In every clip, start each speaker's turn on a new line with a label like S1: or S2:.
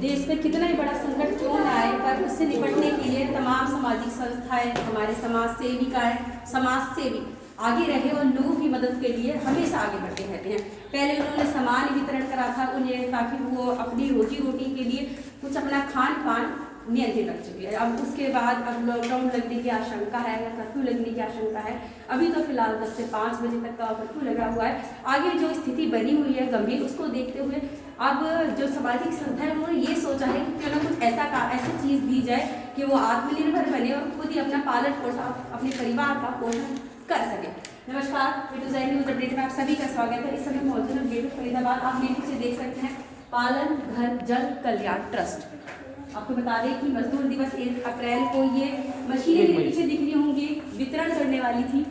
S1: देश में कितना ही बड़ा संकट क्यों न आए, पर उससे निपटने के लिए तमाम सामाजिक संस्थाएं, हमारे समाज सेविकाएं, समाज सेवी आगे रहे और लोगों की मदद के लिए हमेशा आगे बढ़ते रहते हैं। पहले उन्होंने सामान वितरण करा था उन्हें, ताकि वो अपनी रोजी रोटी के लिए कुछ अपना खान पान नियंत्रित रख चुके हैं। अब उसके बाद अब लॉकडाउन लगने की आशंका है या कर्फ्यू लगने की आशंका है। अभी तो फिलहाल 10 से 5 बजे तक का कर्फ्यू लगा हुआ है। आगे जो स्थिति बनी हुई है गंभीर, उसको देखते हुए अब जो सामाजिक संस्था है उन्होंने ये सोचा है कि क्यों ना कुछ ऐसी चीज़ दी जाए कि वो आत्मनिर्भर बने और खुद ही अपना पालन पोषण, अपने परिवार का पोषण कर सके। नमस्कार, A2Z न्यूज़ अपडेट में आप सभी का स्वागत है। इस समय मौजूद है गेटू फरीदाबाद। आप गेटू से देख सकते हैं पालन घर जल कल्याण ट्रस्ट। आपको बता दें कि मजदूर दिवस 1 अप्रैल को ये मशीनें मेरे पीछे दिख रही होंगी वितरण करने वाली थी।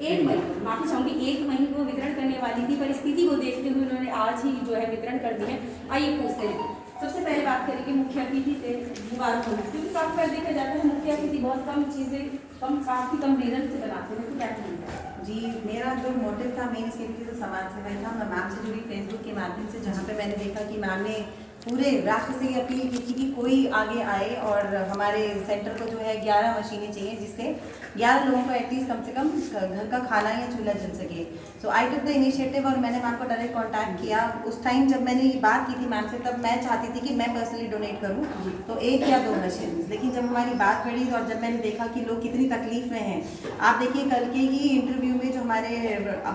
S1: 1 मई माफी चाहूँगी, 1 मई को वितरण करने वाली थी, पर स्थिति को देखते हुए उन्होंने आज ही जो है वितरण कर दी है। आइए पूछते हैं, सबसे पहले बात करेंगे मुख्य अतिथि से मुबारक होना, क्योंकि काफ़ी बार देखा जाता है मुख्य अतिथि बहुत कम चीज़ें काफ़ी कम रीजन से बनाते हैं। तो क्या कहेंगे?
S2: जी, मेरा जो मोटिव था मेन इसके पीछे तो समाज सेवा था। मैं मैम से जुड़ी फेसबुक के माध्यम से, जहाँ पे मैंने देखा कि मैम ने पूरे राष्ट्र से ये अपील की थी कि कोई आगे आए और हमारे सेंटर को जो है 11 मशीनें चाहिए, जिससे 11 लोगों को एटलीस्ट कम से कम घर का खाना या चूल्हा जल सके। सो आई टुक द इनिशिएटिव और मैंने मैम को डायरेक्ट कांटेक्ट किया। उस टाइम जब मैंने ये बात की थी मैम से, तब मैं चाहती थी कि मैं पर्सनली डोनेट करूँ तो 1 या 2 मशीन। लेकिन जब हमारी बात बढ़ी और जब मैंने देखा कि लोग कितनी तकलीफ में हैं, आप देखिए कल के ही इंटरव्यू में जो हमारे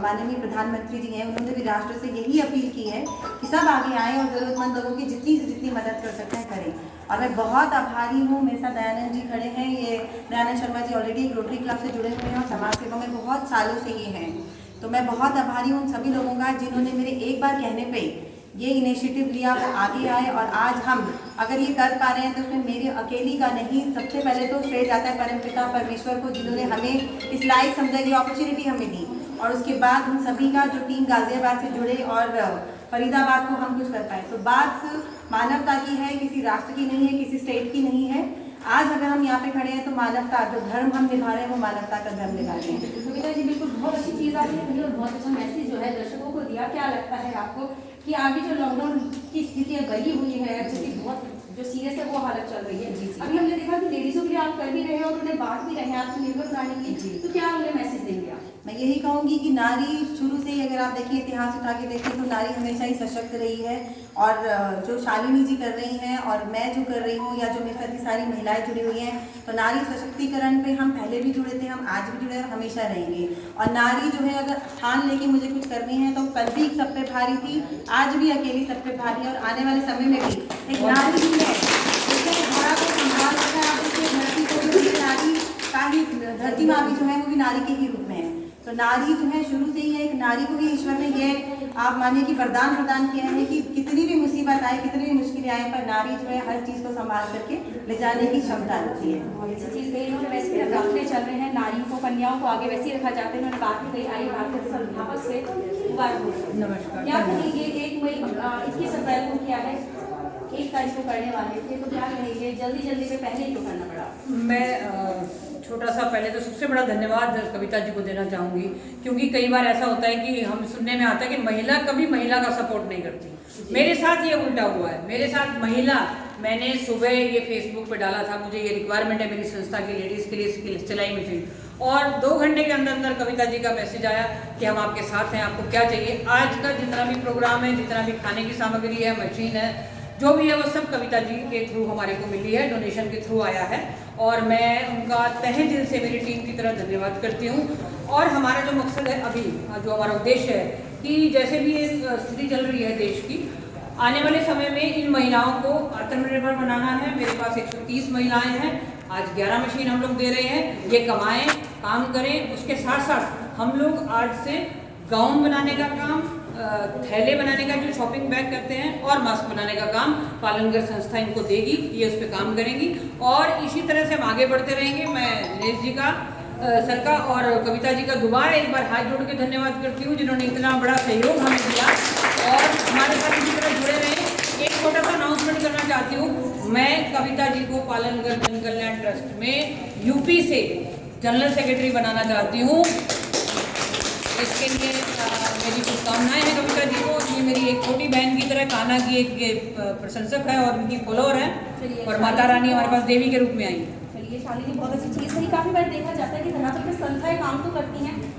S2: माननीय प्रधानमंत्री जी हैं, उन्होंने भी राष्ट्र से यही अपील की है कि सब आगे आएँ और ज़रूरतमंद लोगों की जितनी से जितनी मदद कर सकते हैं करें। और मैं बहुत आभारी हूँ, मेरे साथ दयानंद जी खड़े हैं। ये दयानंद शर्मा जी ऑलरेडी एक रोटरी क्लब से जुड़े हुए हैं और समाज सेवा में बहुत सालों से ये हैं। तो मैं बहुत आभारी हूँ उन सभी लोगों का जिन्होंने मेरे एक बार कहने पे ये इनिशिएटिव लिया, वो आगे आए और आज हम अगर ये कर पा रहे हैं तो उसमें मेरी अकेली का नहीं, सबसे पहले तो श्रेय जाता है परमपिता परमेश्वर को, जिन्होंने हमें इस लायक समझा, ये अपॉर्चुनिटी हमें दी। और उसके बाद उन सभी का जो टीम गाजियाबाद से जुड़े और फरीदाबाद को हम कुछ कर पाए। तो बात मानवता की है, किसी राष्ट्र की नहीं है, किसी स्टेट की नहीं है। आज अगर हम यहाँ पे खड़े हैं तो मानवता, जो धर्म हम निभा रहे हैं वो मानवता का धर्म निभा रहे हैं।
S1: कविता जी बिल्कुल बहुत अच्छी चीज़ आपने कही और बहुत अच्छा मैसेज जो है दर्शकों को दिया। क्या लगता है आपको कि आगे जो लॉकडाउन की स्थितियाँ बनी हुई है, क्योंकि बहुत जो सीरियस है वो हालत चल रही है, अभी हमने देखा कि लेडीजों के लिए आप कर भी रहे हैं और उन्हें बांट भी रहे हैं आत्मनिर्भर बनाने के लिए, तो क्या उन्हें मैसेज देंगे आप?
S2: मैं यही कहूँगी कि नारी शुरू से ही, अगर आप देखिए इतिहास उठा के देखें तो नारी हमेशा ही सशक्त रही है। और जो शालिनी जी कर रही हैं और मैं जो कर रही हूँ या जो मेरे साथ सारी महिलाएं जुड़ी हुई हैं, तो नारी सशक्तिकरण पे हम पहले भी जुड़े थे, हम आज भी जुड़े और हमेशा रहेंगे। और नारी जो है अगर ठान लेके मुझे कुछ करनी है तो कल भी सब पे भारी थी, आज भी अकेली सब पे भारी है और आने वाले समय में भी एक नारी ही है धरा को संभाल रखा है। आप देखिए धरती को भी नारी का ही, धरती माँ भी जो है वो भी नारी के ही रूप में है। तो नारी जो है शुरू से ही है, एक नारी को भी ईश्वर ने ये आप मानिए कि वरदान प्रदान किया है कि कितनी भी मुसीबत आए, कितनी भी मुश्किलें आए, पर नारी जो है हर चीज़ को संभाल करके ले जाने की क्षमता रखती है।
S1: बहुत अच्छी चीज़ कही इन्होंने। वैसे भी दाखिले चल रहे हैं, नारियों को, कन्याओं को आगे वैसे ही रखा जाता है। इन्होंने बात भी कही। आई बात है संस्थापक से मुबारक।
S2: नमस्कार।
S1: क्या कहेंगे 1 मई 21 अप्रैल को किया है, 1 तारीख को करने वाले थे, तो क्या कहेंगे जल्दी पे पहले क्यों करना पड़ा?
S3: मैं छोटा सा पहले तो सबसे बड़ा धन्यवाद कविता जी को देना चाहूँगी, क्योंकि कई बार ऐसा होता है कि हम सुनने में आता है कि महिला कभी महिला का सपोर्ट नहीं करती। मेरे साथ ये उल्टा हुआ है। मेरे साथ महिला, मैंने सुबह ये फेसबुक पे डाला था, मुझे ये रिक्वायरमेंट है मेरी संस्था की लेडीज़ के लिए सिलाई मशीन, और 2 घंटे के अंदर अंदर कविता जी का मैसेज आया कि हम आपके साथ हैं, आपको क्या चाहिए। आज का जितना भी प्रोग्राम है, जितना भी खाने की सामग्री है, मशीन है, जो भी है वो सब कविता जी के थ्रू हमारे को मिली है, डोनेशन के थ्रू आया है। और मैं उनका तहे दिल से मेरी टीम की तरह धन्यवाद करती हूँ। और हमारा जो मकसद है अभी, जो हमारा उद्देश्य है कि जैसे भी ये स्थिति चल रही है देश की, आने वाले समय में इन महिलाओं को आत्मनिर्भर बनाना है। मेरे पास 130 महिलाएं हैं, आज 11 मशीन हम लोग दे रहे हैं। ये कमाएं, काम करें, उसके साथ साथ हम लोग आज से गाउन बनाने का काम, थैले बनाने का जो शॉपिंग बैग करते हैं, और मास्क बनाने का काम पालनगर संस्था इनको देगी, ये उस पर काम करेंगी। और इसी तरह से हम आगे बढ़ते रहेंगे। मैं दिनेश जी का, सर का और कविता जी का दोबारा एक बार हाथ जोड़ के धन्यवाद करती हूँ, जिन्होंने इतना बड़ा सहयोग हमें दिया और हमारे साथ इसी तरह जुड़े रहे। एक छोटा सा अनाउंसमेंट करना चाहती हूँ, मैं कविता जी को पालनगर जन कल्याण ट्रस्ट में यूपी से जनरल सेक्रेटरी बनाना चाहती हूँ। इसके लिए मेरी शुभकामनाएं हैं कविता जी को। ये मेरी एक छोटी बहन की तरह है, कान्हा की एक प्रशंसक है और उनकी फॉलोअर है
S1: चलिए,
S3: और माता रानी हमारे पास देवी के रूप में आई है।
S1: चलिए शालिनी बहुत अच्छी चीज़ है। काफ़ी बार देखा जाता है कि धरातल पे संस्थाएं काम तो करती हैं